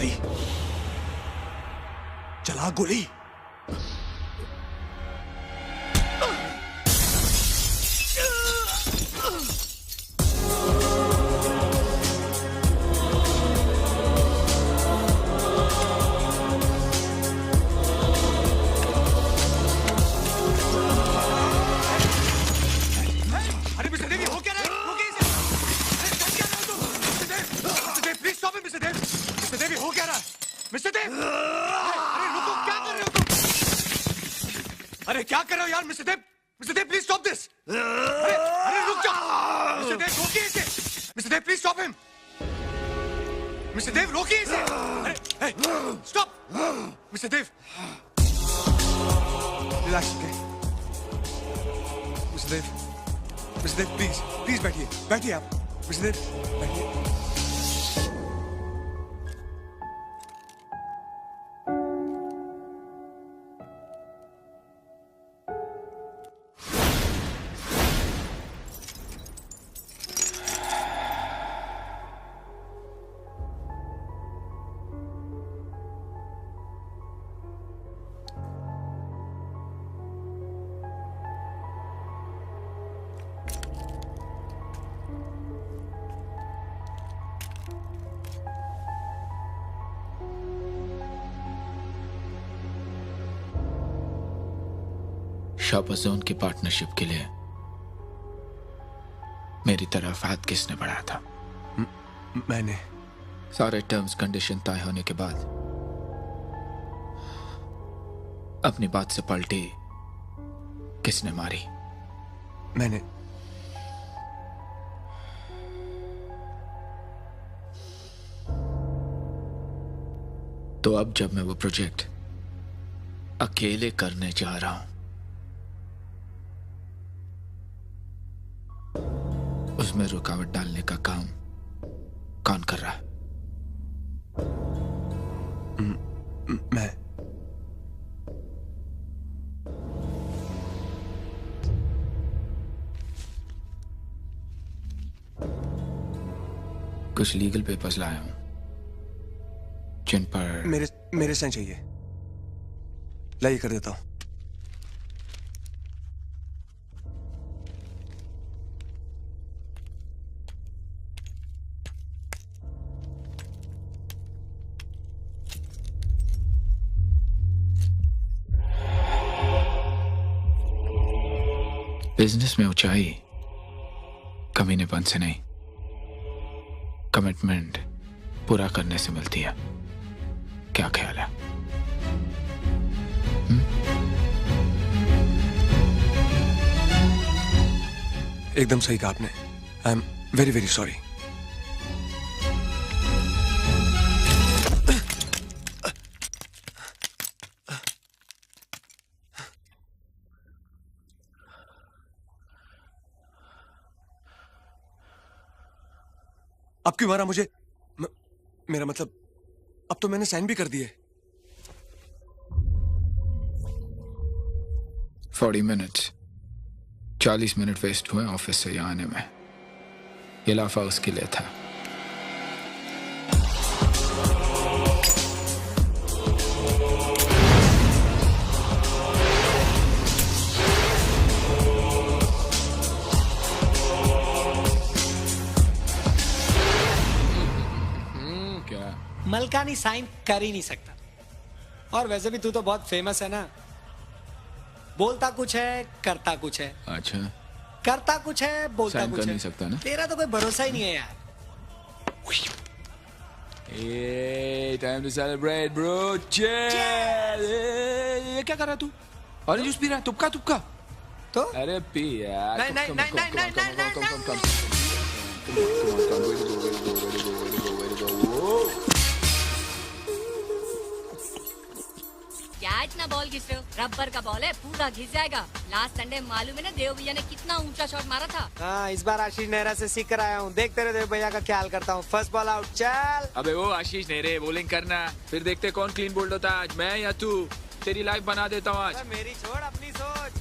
गोली चला, गोली। अरे क्या कर रहे हो यार mister Dev? Mister Dev please stop this. अरे रुक जाओ मिस्टर देव, रोकिए इसे। Mister Dev please stop him. Mister Dev रोकिए इसे। अरे stop mister Dev, relax. Mister Dev please please बैठिए, बैठिए आप। मिस्टर देव बैठिए। शॉपर जोन की पार्टनरशिप के लिए मेरी तरफ हाथ किसने बढ़ाया था? मैंने। सारे टर्म्स कंडीशन तय होने के बाद अपनी बात से पलटी किसने मारी? मैंने। तो अब जब मैं वो प्रोजेक्ट अकेले करने जा रहा हूं, उसमें रुकावट डालने का काम कौन कर रहा है? मैं। कुछ लीगल पेपर्स लाया हूं जिन पर मेरे साइन चाहिए। लाइए कर देता हूं। बिजनेस में ऊंचाई कमीनेपन से नहीं, कमिटमेंट पूरा करने से मिलती है। क्या ख्याल है? एकदम सही कहा आपने। I am very very sorry. अब क्यों मारा मुझे? मेरा मतलब अब तो मैंने साइन भी कर दिए। 40 मिनट्स 40 मिनट वेस्ट हुए ऑफिस से यहाँ आने में। ये लाफा उसके लिए था। मलकानी साइन कर ही नहीं सकता। और वैसे भी तू तो बहुत फेमस है ना, बोलता कुछ है करता कुछ है। अच्छा, करता कुछ है बोलता साइन कुछ कर है। नहीं सकता ना? तेरा तो कोई भरोसा ही नहीं है यार। Hey, time to celebrate, bro. Cheers! ये क्या कर रहा तू? ऑरेंज जूस पी रहा है? तुपका तुपका? तो? अरे पी यार। नहीं नहीं नहीं नहीं नहीं नहीं नहीं। क्या इतना बॉल घिस रहे हो? रबर का बॉल है, पूरा घिस जाएगा। लास्ट संडे मालूम है ना देव भैया ने कितना ऊंचा शॉट मारा था? हाँ, इस बार आशीष नेहरा से सीख कर आया हूँ। देख तेरे देव भैया का ख्याल करता हूँ। फर्स्ट बॉल आउट, चल। अबे वो आशीष नेहरे बॉलिंग करना, फिर देखते कौन क्लीन बोल्ड होता है, आज मैं या तू। तेरी लाइफ बना देता हूँ आज। मेरी छोड़, अपनी सोच।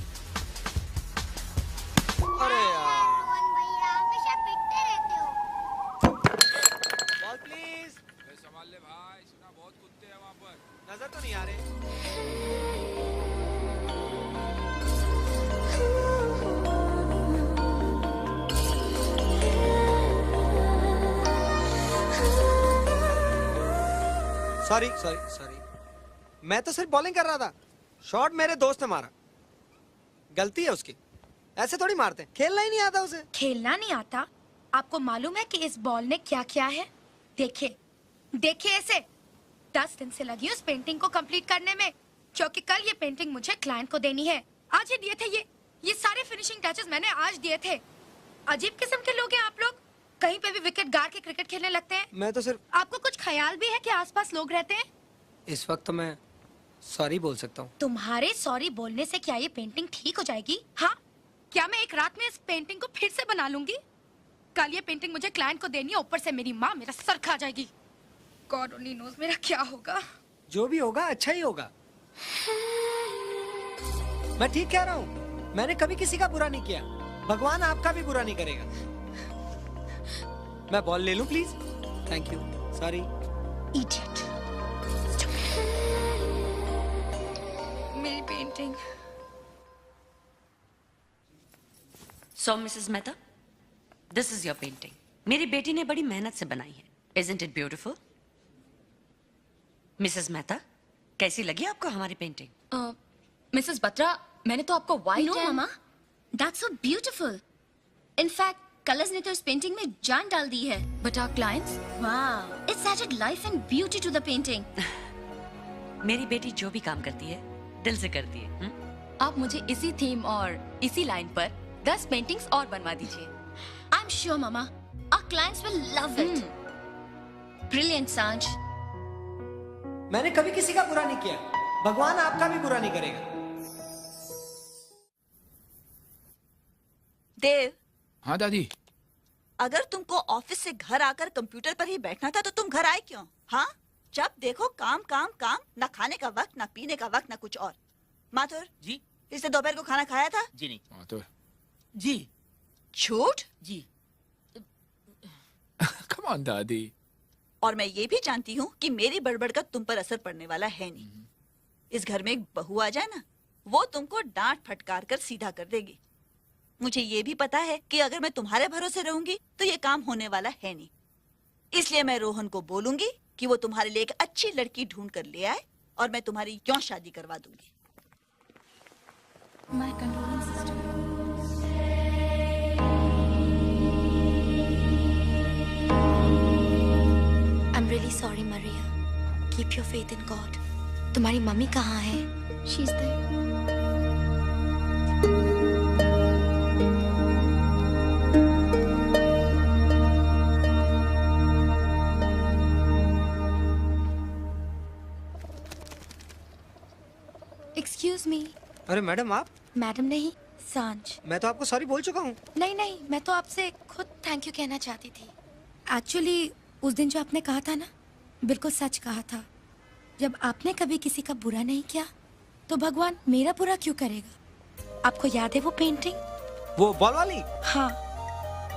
अरे यार, बॉल प्लीज। संभाल ले भाई। बहुत कुत्ते हैं वहाँ पर। नजर तो नहीं आ रहे। सॉरी मैं तो सिर्फ बॉलिंग कर रहा था। शॉट मेरे दोस्त ने मारा, गलती है उसकी। ऐसे थोड़ी मारते, खेलना ही नहीं आता उसे। खेलना नहीं आता? आपको मालूम है कि इस बॉल ने क्या किया है? देखिए देखिए इसे। 10 दिन से लगी उस पेंटिंग को कंप्लीट करने में, क्योंकि कल ये पेंटिंग मुझे क्लाइंट को देनी है। आज ही दिए थे ये सारे फिनिशिंग टचेस मैंने आज दिए थे। अजीब किस्म के लोग हैं आप लोग, कहीं पे भी विकेट गाड़ के क्रिकेट खेलने लगते हैं। मैं तो सिर्फ। आपको कुछ ख्याल भी है कि आसपास लोग रहते हैं? इस वक्त तो मैं सॉरी बोल सकता हूँ। तुम्हारे सॉरी बोलने से क्या ये पेंटिंग ठीक हो जाएगी? हाँ, क्या मैं एक रात में इस पेंटिंग को फिर से बना लूंगी? कल ये पेंटिंग मुझे क्लाइंट को देनी है, ऊपर से मेरी माँ मेरा सर खा जाएगी। गॉड ओनली नोज मेरा क्या होगा। जो भी होगा अच्छा ही होगा। मैं ठीक कह रहा हूँ, मैंने कभी किसी का बुरा नहीं किया। भगवान आपका भी बुरा नहीं करेगा। मैं बॉल ले लूं please? Thank you. Sorry. Idiot. मेरी painting. So, Mrs. Mehta, this is your painting. मेरी बेटी ने बड़ी मेहनत से बनाई है। Isn't it beautiful? Mrs. Mehta, कैसी लगी आपको हमारी पेंटिंग? मिसेस बत्रा, मैंने तो आपको व्हाइट नो मामा, that's so beautiful. In fact colours ने तो इस पेंटिंग में जान डाल दी है। But our clients, wow, it's added life and beauty to the painting. मेरी बेटी जो भी काम करती है दिल से करती है। आप मुझे इसी थीम और इसी लाइन पर 10 पेंटिंग्स और बनवा दीजिए। आई एम श्योर मामा, our clients will love it. Brilliant Sanjh. मैंने कभी किसी का बुरा नहीं किया, भगवान आपका भी बुरा नहीं करेगा। देव, हाँ दादी। अगर तुमको ऑफिस से घर आकर कंप्यूटर पर ही बैठना था तो तुम घर आए क्यों? हाँ, जब देखो काम काम काम, ना खाने का वक्त, ना पीने का वक्त, ना कुछ और। माथुर जी? इसने दोपहर को खाना खाया था? जी नहीं। हाँ तो जी झूठ। जी। कम ऑन दादी। और मैं ये भी जानती हूँ कि मेरी बड़बड़ का तुम पर असर पड़ने वाला है नहीं। इस घर में एक बहू आ जाए ना, वो तुमको डांट फटकार कर सीधा कर देगी। मुझे ये भी पता है कि अगर मैं तुम्हारे भरोसे रहूंगी तो ये काम होने वाला है नहीं। इसलिए मैं रोहन को बोलूंगी कि वो तुम्हारे लिए एक अच्छी लड़की ढूंढ कर ले आए और मैं तुम्हारी क्यों शादी करवा दूंगी। My condolences to you. I am really sorry Maria. Keep your faith in God. तुम्हारी मम्मी कहाँ है? She is there. Excuse me. अरे मैडम आप? मैडम नहीं, सांझ। मैं तो आपको सॉरी बोल चुका हूँ। नहीं, मैं तो आपसे खुद थैंक यू कहना चाहती थी। एक्चुअली उस दिन जो आपने कहा था ना, बिल्कुल सच कहा था। जब आपने कभी किसी का बुरा नहीं किया तो भगवान मेरा बुरा क्यों करेगा? आपको याद है वो पेंटिंग? वो बॉल वाली? हाँ,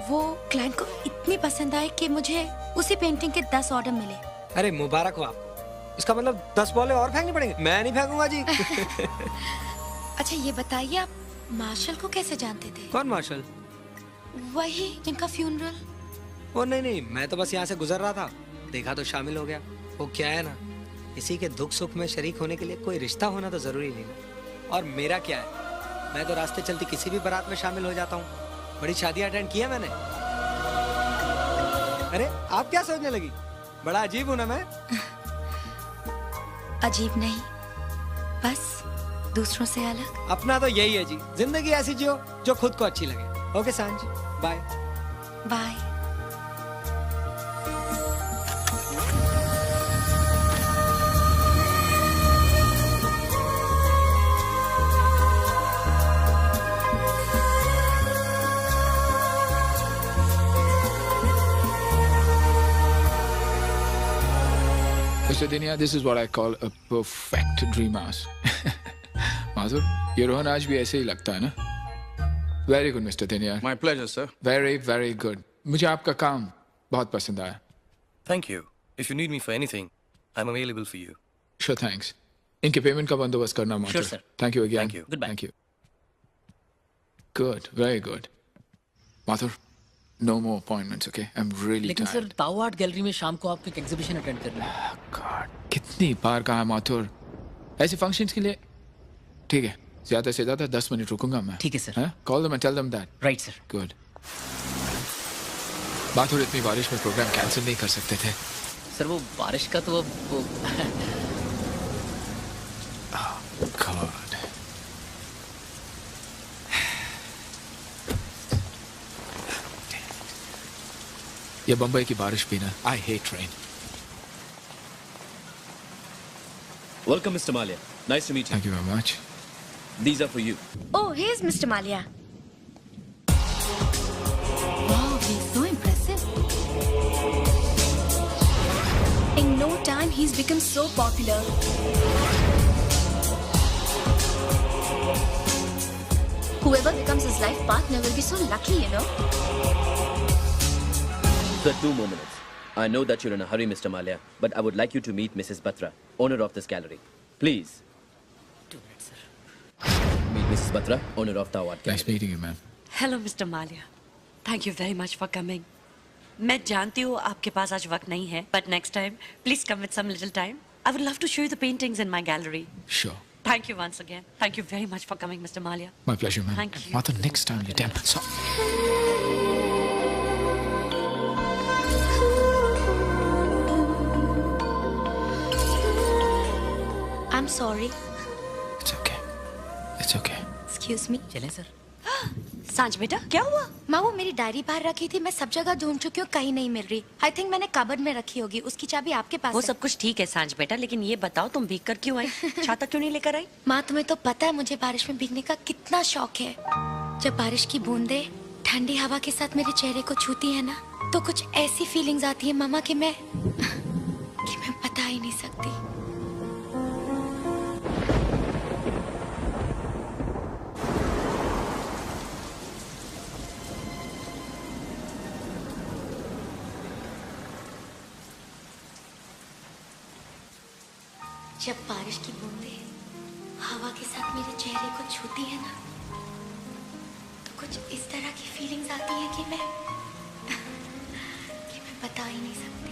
वो क्लाइंट को इतनी पसंद आई कि मुझे उसी पेंटिंग के 10 ऑर्डर मिले। अरे मुबारक हो आपको। इसका मतलब 10 बॉलें और फेंकनी पड़ेंगे? मैं नहीं फेंकूंगा जी। अच्छा ये बताइए, आप मार्शल को कैसे जानते थे? कौन मार्शल? वही जिनका फ्यूनरल। वो नहीं, मैं तो बस यहाँ से गुजर रहा था, देखा तो शामिल हो गया। वो क्या है ना, किसी के दुख सुख में शरीक होने के लिए कोई रिश्ता होना तो जरूरी नहीं। और मेरा क्या है, मैं तो रास्ते चलती किसी भी बारात में शामिल हो जाता हूँ। बड़ी शादियां अटेंड की है मैंने। अरे आप क्या सोचने लगी? बड़ा अजीब हूं ना मैं? अजीब नहीं, बस दूसरों से अलग। अपना तो यही है जी, जिंदगी ऐसी जियो जो खुद को अच्छी लगे। Okay Sanjh, bye bye. Mr. Dinia, this is what I call a perfect dream house. माधुर, ये रोहन आज भी ऐसे ही लगता है ना? Very good, Mr. Dinia. My pleasure, sir. Very, very good. मुझे आपका काम बहुत पसंद आया. Thank you. If you need me for anything, I'm available for you. Sure, thanks. इनके पेमेंट का बंदोबस्त करना Mathur. Sure, sir. Thank you again. Thank you. Goodbye. Thank you. Good, very good. Mathur, no more appointments, okay? I'm really लेकिन sir tired. ताओ art gallery में शाम को आपको एक एग्जीबिशन अटेंड करना है. God, कितनी बार कहा माथुर? ऐसे फंक्शंस के लिए ठीक है. ज़्यादा से ज़्यादा 10 मिनट रुकूंगा मैं. ठीक है सर. हाँ? Call them and tell them that. Right sir. Good. Mathur इतनी बारिश में प्रोग्राम कैंसिल नहीं कर सकते थे. सर वो बारिश का तो अब वो God. ये बम्बई की बारिश भी ना. I hate rain. Welcome, Mr. Malia. Nice to meet you. Thank you very much. These are for you. Oh, here's Mr. Malia. Wow, he's so impressive. In no time, he's become so popular. Whoever becomes his life partner will be so lucky, you know. Sir, 2 more minutes. I know that you're in a hurry, Mr. Malia, but I would like you to meet Mrs. Batra, owner of this gallery. Please. 2 minutes sir. Meet Mrs. Batra, owner of Tao Art Gallery. Nice meeting you, ma'am. Hello mister Malia, thank you very much for coming. मैं जानती हूँ आपके पास आज वक्त नहीं है, but next time please come with some little time. I would love to show you the paintings in my gallery. Sure. Thank you once again. Thank you very much for coming mister Malia. My pleasure, ma'am. Thank you. Martha, next time you damn. So. I'm sorry. It's okay. It's okay. Excuse me. चलें sir. सांझ बेटा क्या हुआ? माँ वो मेरी diary बाहर रखी थी. मैं सब जगह ढूंढ चुकी हूँ, कहीं नहीं मिल रही. आई थिंक मैंने कबर्ड में रखी होगी. उसकी चाबी आपके पास वो है. सब कुछ ठीक है सांझ बेटा, लेकिन ये बताओ तुम भीग कर क्यों आई? छाता क्यों नहीं लेकर आई? माँ तुम्हें तो पता है मुझे बारिश में भीगने का कितना शौक है. जब बारिश की बूंदें ठंडी हवा के साथ मेरे चेहरे को छूती है ना, तो कुछ ऐसी फीलिंग्स आती है मामा कि मैं बता ही नहीं सकती. जब बारिश की बूंदें हवा के साथ मेरे चेहरे को छूती है ना, तो कुछ इस तरह की फीलिंग्स आती है कि मैं बता ही नहीं सकती.